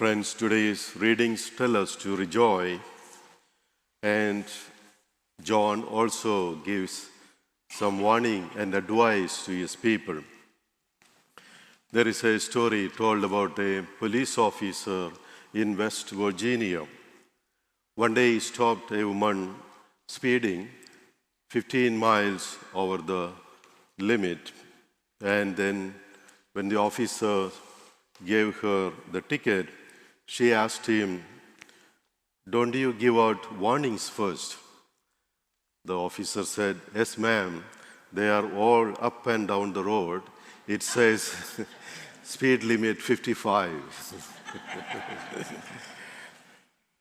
friends, today's readings tell us to rejoice, and John also gives some warning and advice to his people. There is a story told about a police officer in West Virginia. One day he stopped a woman speeding 15 miles over the limit, and then when the officer gave her the ticket, she asked him, "Don't you give out warnings first?" The officer said, "Yes, ma'am, they are all up and down the road. It says speed limit 55.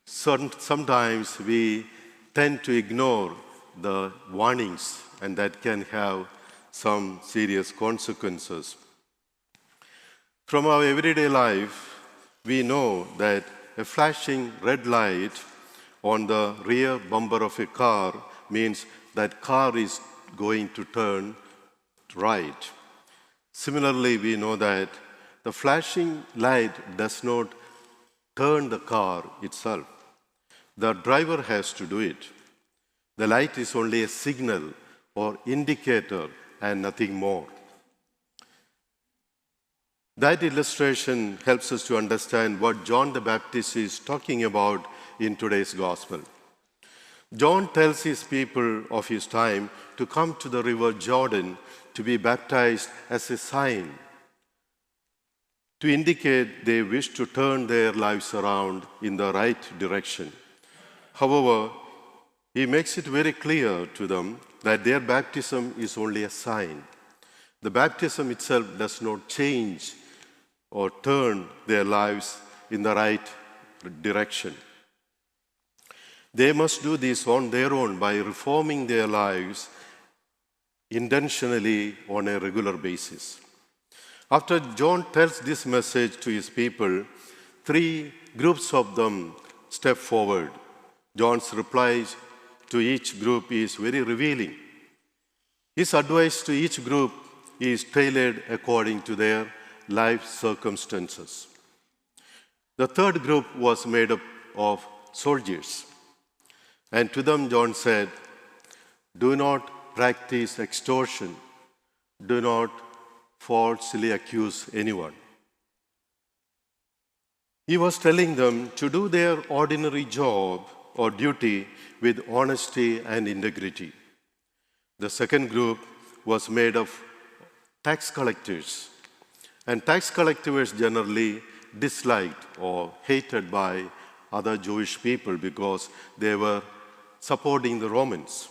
Sometimes we tend to ignore the warnings, and that can have some serious consequences. From our everyday life, we know that a flashing red light on the rear bumper of a car means that car is going to turn right. Similarly, we know that the flashing light does not turn the car itself. The driver has to do it. The light is only a signal or indicator and nothing more. That illustration helps us to understand what John the Baptist is talking about in today's gospel. John tells his people of his time to come to the river Jordan to be baptized as a sign, to indicate they wish to turn their lives around in the right direction. However, he makes it very clear to them that their baptism is only a sign. The baptism itself does not change or turn their lives in the right direction. They must do this on their own by reforming their lives intentionally on a regular basis. After John tells this message to his people, 3 groups of them step forward. John's replies to each group is very revealing. His advice to each group is tailored according to their life circumstances. The 3rd group was made up of soldiers. And to them, John said, "Do not practice extortion. Do not falsely accuse anyone." He was telling them to do their ordinary job or duty with honesty and integrity. The 2nd group was made of tax collectors. And tax collectors generally disliked or hated by other Jewish people because they were supporting the Romans.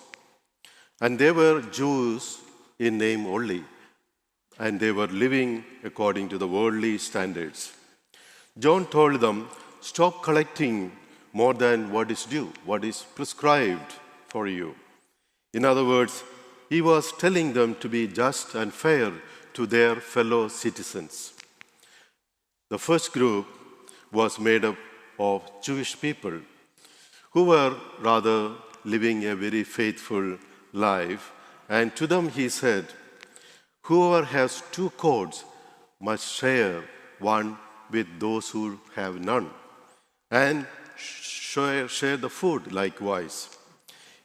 And they were Jews in name only, and they were living according to the worldly standards. John told them, "Stop collecting more than what is due, what is prescribed for you." In other words, he was telling them to be just and fair to their fellow citizens. The first group was made up of Jewish people who were rather living a very faithful life. And to them he said, "Whoever has 2 coats must share one with those who have none, and share the food likewise."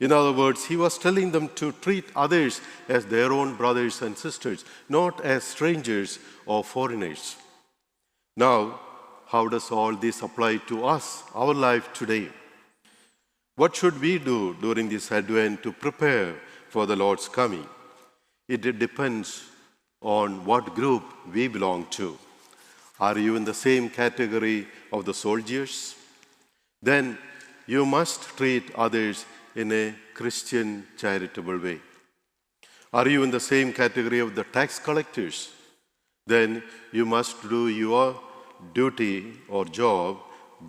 In other words, he was telling them to treat others as their own brothers and sisters, not as strangers or foreigners. Now, how does all this apply to us, our life today? What should we do during this Advent to prepare for the Lord's coming? It depends on what group we belong to. Are you in the same category of the soldiers? Then you must treat others in a Christian charitable way. Are you in the same category of the tax collectors? Then you must do your duty or job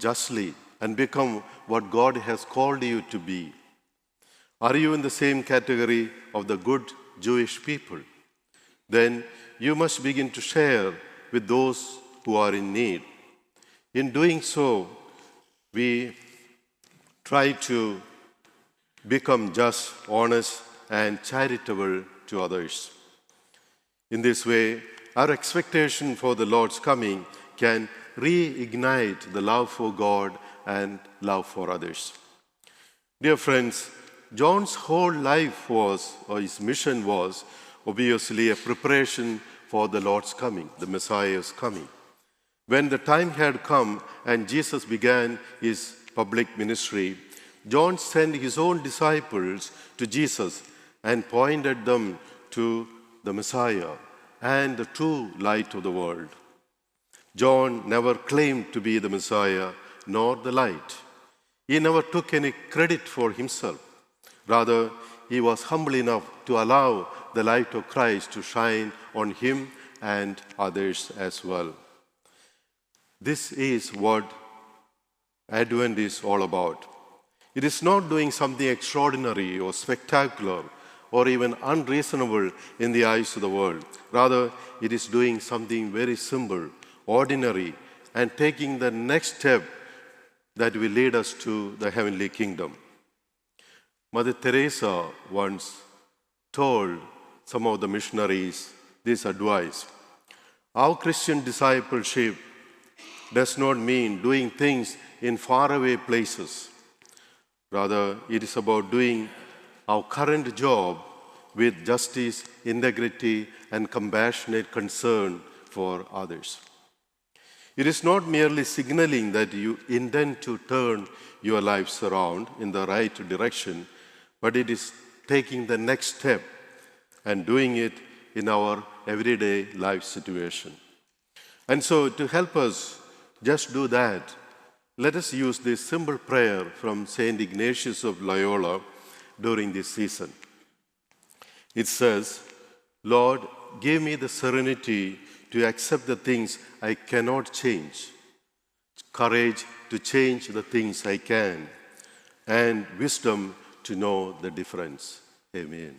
justly and become what God has called you to be. Are you in the same category of the good Jewish people? Then you must begin to share with those who are in need. In doing so, we try to become just, honest, and charitable to others. In this way, our expectation for the Lord's coming can reignite the love for God and love for others. Dear friends, John's whole life was, or his mission was, obviously a preparation for the Lord's coming, the Messiah's coming. When the time had come and Jesus began his public ministry, John sent his own disciples to Jesus and pointed them to the Messiah and the true light of the world. John never claimed to be the Messiah nor the light. He never took any credit for himself. Rather, he was humble enough to allow the light of Christ to shine on him and others as well. This is what Advent is all about. It is not doing something extraordinary or spectacular or even unreasonable in the eyes of the world. Rather, it is doing something very simple, ordinary, and taking the next step that will lead us to the heavenly kingdom. Mother Teresa once told some of the missionaries this advice: our Christian discipleship does not mean doing things in faraway places. Rather, it is about doing our current job with justice, integrity, and compassionate concern for others. It is not merely signaling that you intend to turn your lives around in the right direction, but it is taking the next step and doing it in our everyday life situation. And so, to help us just do that, let us use this simple prayer from St. Ignatius of Loyola during this season. It says, Lord, give me the serenity to accept the things I cannot change, courage to change the things I can, and wisdom to know the difference. Amen.